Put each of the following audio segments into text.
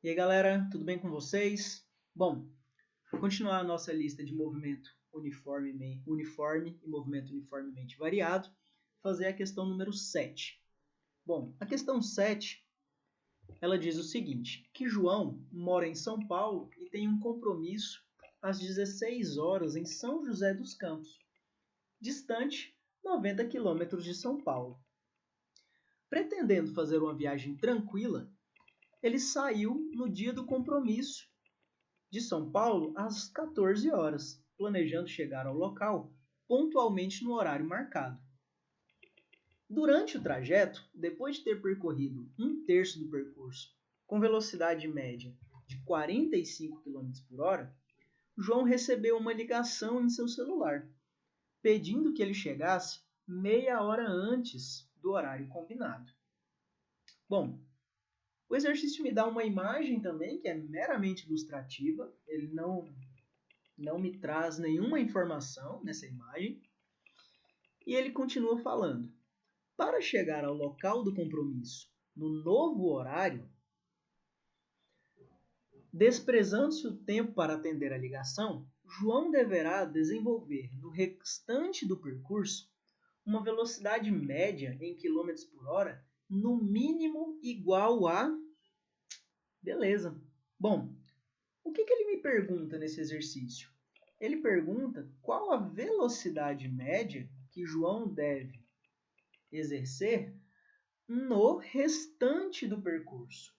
E aí, galera, tudo bem com vocês? Bom, vou continuar a nossa lista de movimento uniforme e movimento uniformemente variado, fazer a questão número 7. Bom, a questão 7, ela diz o seguinte, que João mora em São Paulo e tem um compromisso às 16 horas em São José dos Campos, distante 90 quilômetros de São Paulo. Pretendendo fazer uma viagem tranquila, ele saiu no dia do compromisso de São Paulo às 14 horas, planejando chegar ao local pontualmente no horário marcado. Durante o trajeto, depois de ter percorrido um terço do percurso com velocidade média de 45 km por hora, João recebeu uma ligação em seu celular, pedindo que ele chegasse meia hora antes do horário combinado. Bom, o exercício me dá uma imagem também que é meramente ilustrativa, ele não me traz nenhuma informação nessa imagem, e ele continua falando. Para chegar ao local do compromisso no novo horário, desprezando-se o tempo para atender a ligação, João deverá desenvolver no restante do percurso uma velocidade média em km por hora no mínimo igual a... Beleza. Bom, o que ele me pergunta nesse exercício? Ele pergunta qual a velocidade média que João deve exercer no restante do percurso.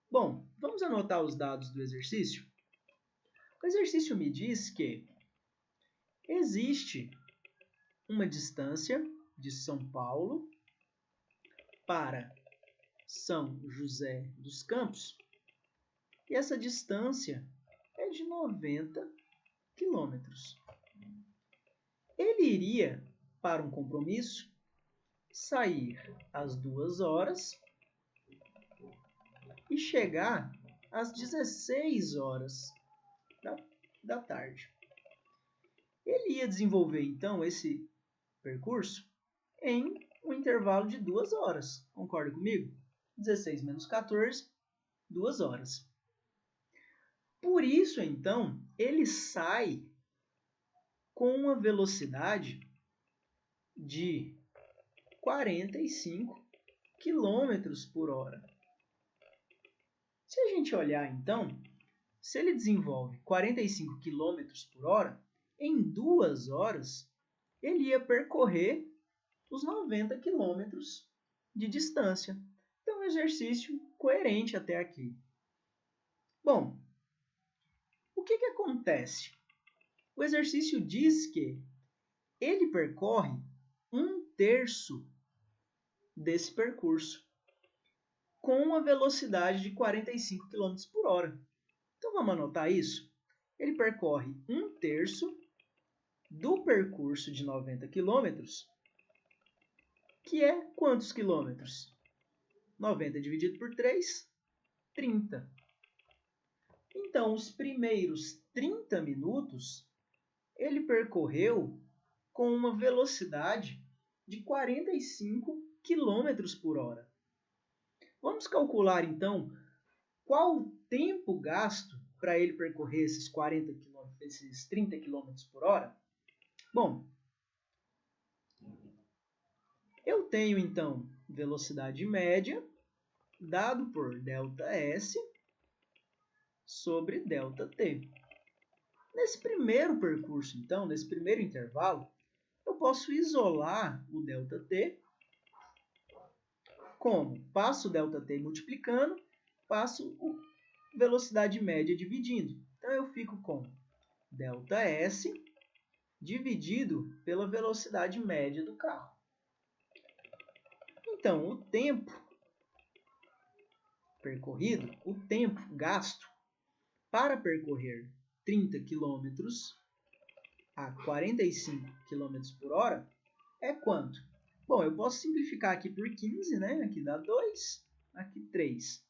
Bom, vamos anotar os dados do exercício? O exercício me diz que existe uma distância de São Paulo para São José dos Campos, e essa distância é de 90 quilômetros. Ele iria para um compromisso sair às 2 horas e chegar às 16 horas da tarde. Ele ia desenvolver, então, esse percurso em um intervalo de 2 horas. Concorda comigo? 16 menos 14, 2 horas. Por isso, então, ele sai com uma velocidade de 45 km por hora. Se a gente olhar, então, se ele desenvolve 45 km por hora, em 2 horas, ele ia percorrer os 90 km de distância. Então, um exercício coerente até aqui. Bom, o que acontece? O exercício diz que ele percorre um terço desse percurso com uma velocidade de 45 km por hora. Então vamos anotar isso? Ele percorre um terço do percurso de 90 km, que é quantos quilômetros? 90 dividido por 3, 30. Então, os primeiros 30 minutos, ele percorreu com uma velocidade de 45 km por hora. Vamos calcular, então, qual o tempo gasto para ele percorrer esses 30 km por hora? Bom, eu tenho, então, velocidade média dado por ΔS sobre ΔT. Nesse primeiro percurso, então, nesse primeiro intervalo, eu posso isolar o ΔT como? Passo o ΔT multiplicando, passo a velocidade média dividindo. Então, eu fico com ΔS dividido pela velocidade média do carro. Então, o tempo percorrido, o tempo gasto para percorrer 30 km a 45 km por hora é quanto? Bom, eu posso simplificar aqui por 15, né? Aqui dá 2, aqui 3.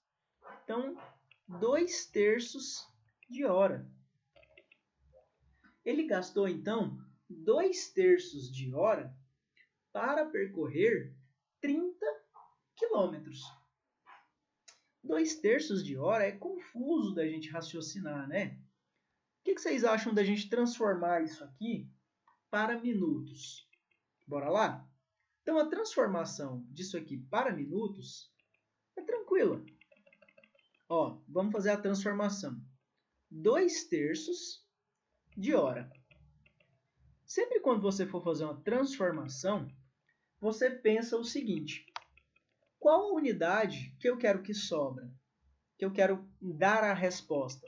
Então, 2 terços de hora. Ele gastou, então, 2 terços de hora para percorrer 30 quilômetros. 2/3 de hora é confuso da gente raciocinar, né? O que vocês acham da gente transformar isso aqui para minutos? Bora lá? Então, a transformação disso aqui para minutos é tranquila. Ó, vamos fazer a transformação. 2/3 de hora. Sempre quando você for fazer uma transformação, você pensa o seguinte: qual a unidade que eu quero que sobra? Que eu quero dar a resposta?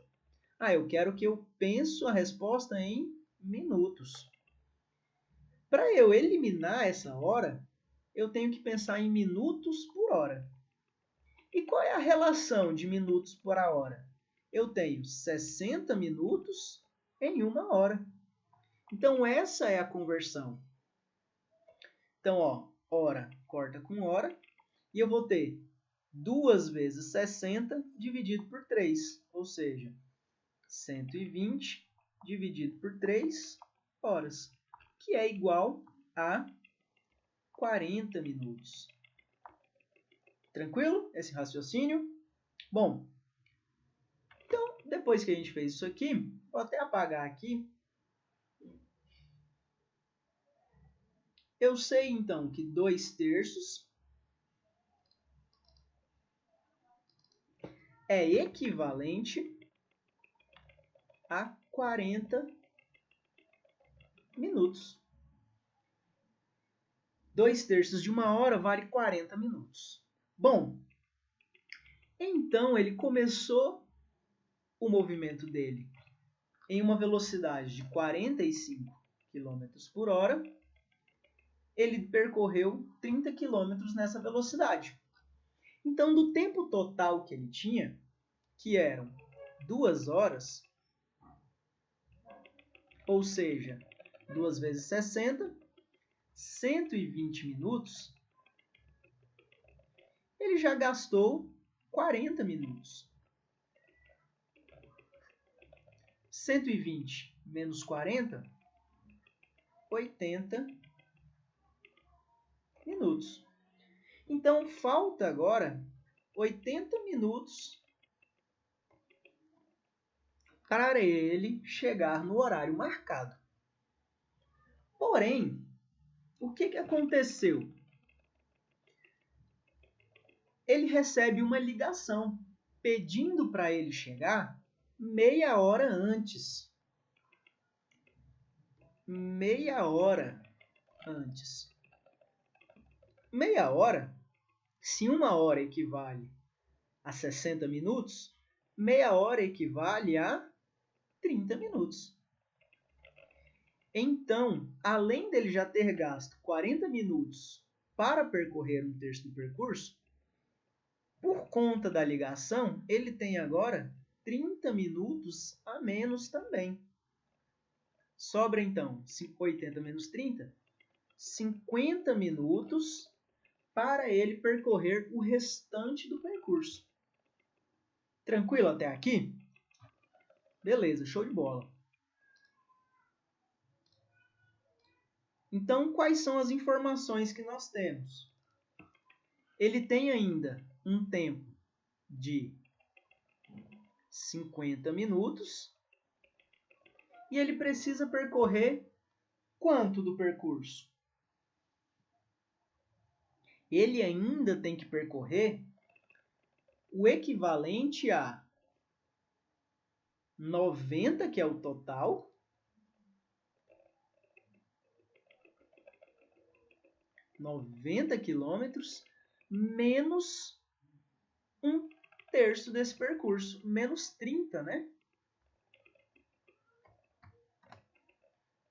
Eu quero que eu pense a resposta em minutos. Para eu eliminar essa hora, eu tenho que pensar em minutos por hora. E qual é a relação de minutos por hora? Eu tenho 60 minutos em 1 hora. Então, essa é a conversão. Então, ó, hora corta com hora. E eu vou ter 2 vezes 60 dividido por 3. Ou seja, 120 dividido por 3 horas. Que é igual a 40 minutos. Tranquilo? Esse raciocínio? Bom, então, depois que a gente fez isso aqui, vou até apagar aqui. Eu sei, então, que 2/3 é equivalente a 40 minutos. 2/3 de 1 hora vale 40 minutos. Bom, então ele começou o movimento dele em uma velocidade de 45 km por hora. Ele percorreu 30 km nessa velocidade. Então, do tempo total que ele tinha, que eram 2 horas, ou seja, 2 vezes 60, 120 minutos, ele já gastou 40 minutos. 120 menos 40, 80 minutos. Então, falta agora 80 minutos para ele chegar no horário marcado. Porém, o que aconteceu? Ele recebe uma ligação pedindo para ele chegar meia hora antes. Meia hora antes. Meia hora, se 1 hora equivale a 60 minutos, meia hora equivale a 30 minutos. Então, além dele já ter gasto 40 minutos para percorrer 1/3 do percurso, por conta da ligação, ele tem agora 30 minutos a menos também. Sobra então 80 menos 30, 50 minutos para ele percorrer o restante do percurso. Tranquilo até aqui? Beleza, show de bola. Então, quais são as informações que nós temos? Ele tem ainda um tempo de 50 minutos e ele precisa percorrer quanto do percurso? Ele ainda tem que percorrer o equivalente a 90, que é o total, quilômetros, menos 1/3 desse percurso, menos 30, né?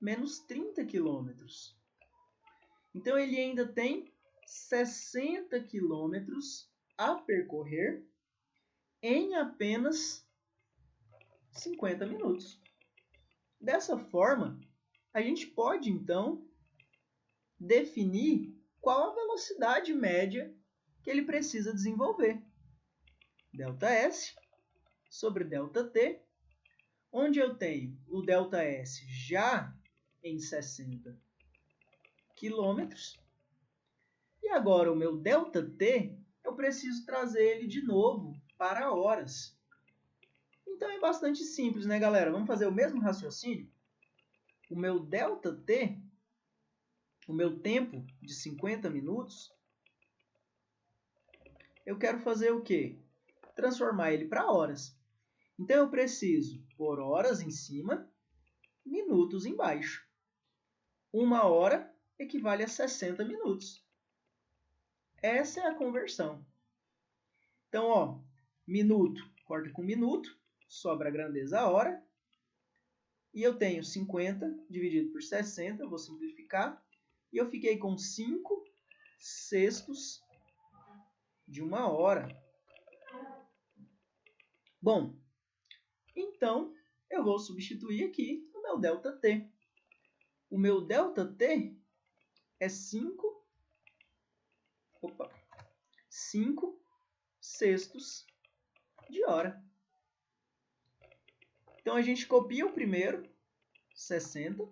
Menos 30 quilômetros. Então, ele ainda tem 60 quilômetros a percorrer em apenas 50 minutos. Dessa forma, a gente pode, então, definir qual a velocidade média que ele precisa desenvolver. ΔS sobre ΔT, onde eu tenho o ΔS já em 60 quilômetros. E agora o meu ΔT, eu preciso trazer ele de novo para horas. Então é bastante simples, né, galera? Vamos fazer o mesmo raciocínio? O meu ΔT, o meu tempo de 50 minutos, eu quero fazer o quê? Transformar ele para horas. Então eu preciso pôr horas em cima, minutos embaixo. 1 hora equivale a 60 minutos. Essa é a conversão. Então, ó, minuto corta com minuto, sobra a grandeza a hora. E eu tenho 50 dividido por 60, vou simplificar. E eu fiquei com 5 sextos de 1 hora. Bom, então eu vou substituir aqui o meu ΔT. O meu ΔT é 5 sextos de hora. Então a gente copia o primeiro, 60,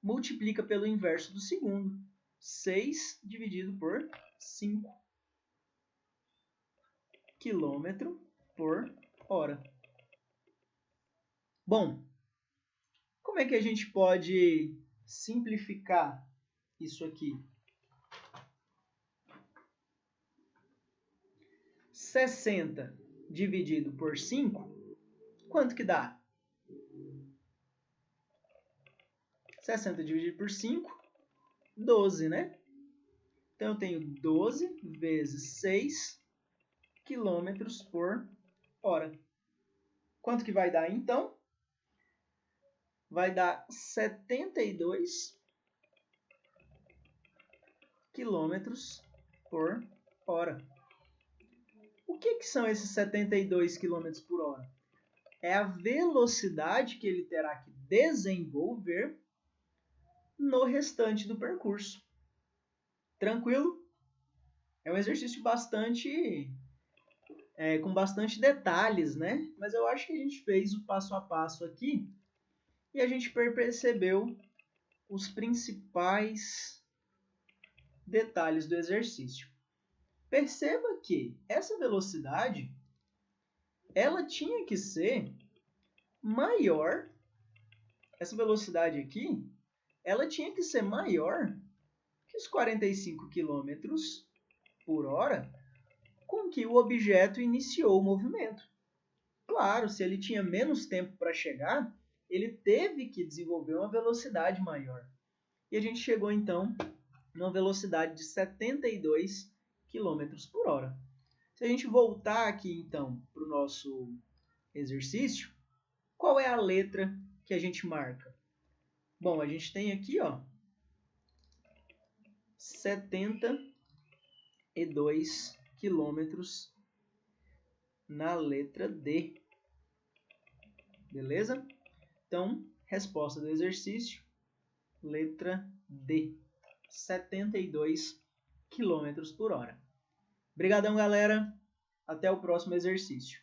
multiplica pelo inverso do segundo, 6 dividido por 5 km por hora. Bom, como é que a gente pode simplificar isso aqui? 60 dividido por 5, quanto que dá? 60 dividido por 5, 12, né? Então eu tenho 12 vezes 6 km por hora. Quanto que vai dar, então? Vai dar 72 km por hora. O que são esses 72 km por hora? É a velocidade que ele terá que desenvolver no restante do percurso. Tranquilo? É um exercício com bastante detalhes, né? Mas eu acho que a gente fez o passo a passo aqui e a gente percebeu os principais detalhes do exercício. Perceba que essa velocidade ela tinha que ser maior, essa velocidade aqui, ela tinha que ser maior que os 45 km por hora com que o objeto iniciou o movimento. Claro, se ele tinha menos tempo para chegar, ele teve que desenvolver uma velocidade maior. E a gente chegou, então, numa velocidade de 72 km por hora. Se a gente voltar aqui, então, para o nosso exercício, qual é a letra que a gente marca? Bom, a gente tem aqui, ó, 72 quilômetros na letra D. Beleza? Então, resposta do exercício, letra D, 72 km por hora. Obrigadão, galera. Até o próximo exercício.